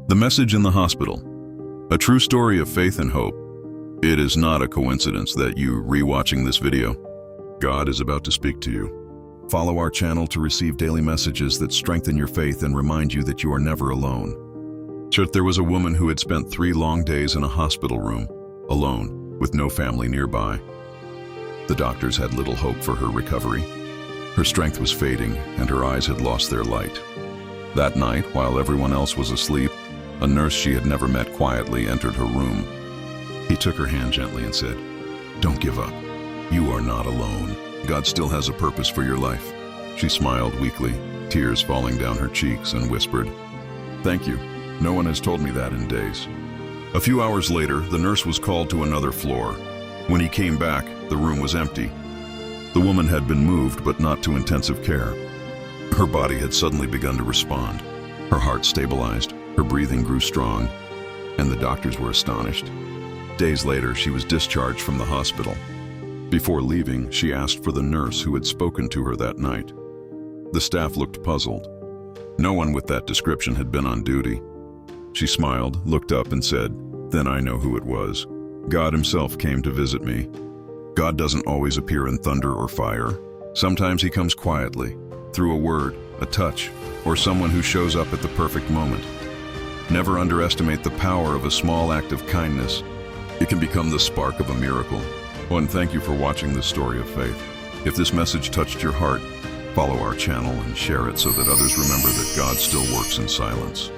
The message in the hospital. A true story of faith and hope. It is not a coincidence that you rewatching this video. God is about to speak to you. Follow our channel to receive daily messages that strengthen your faith and remind you that you are never alone. Church, there was a woman who had spent 3 long days in a hospital room, alone, with no family nearby. The doctors had little hope for her recovery. Her strength was fading, and her eyes had lost their light. That night, while everyone else was asleep, a nurse she had never met quietly entered her room. He took her hand gently and said, "Don't give up. You are not alone. God still has a purpose for your life." She smiled weakly, tears falling down her cheeks, and whispered, "Thank you. No one has told me that in days." A few hours later, the nurse was called to another floor. When he came back, the room was empty. The woman had been moved, but not to intensive care. Her body had suddenly begun to respond. Her heart stabilized, her breathing grew strong, and the doctors were astonished. Days later, she was discharged from the hospital. Before leaving, she asked for the nurse who had spoken to her that night. The staff looked puzzled. No one with that description had been on duty. She smiled, looked up, and said, "Then I know who it was. God himself came to visit me." God doesn't always appear in thunder or fire. Sometimes he comes quietly, through a word, a touch, or someone who shows up at the perfect moment. Never underestimate the power of a small act of kindness. It can become the spark of a miracle. Oh, and thank you for watching this story of faith. If this message touched your heart, follow our channel and share it so that others remember that God still works in silence.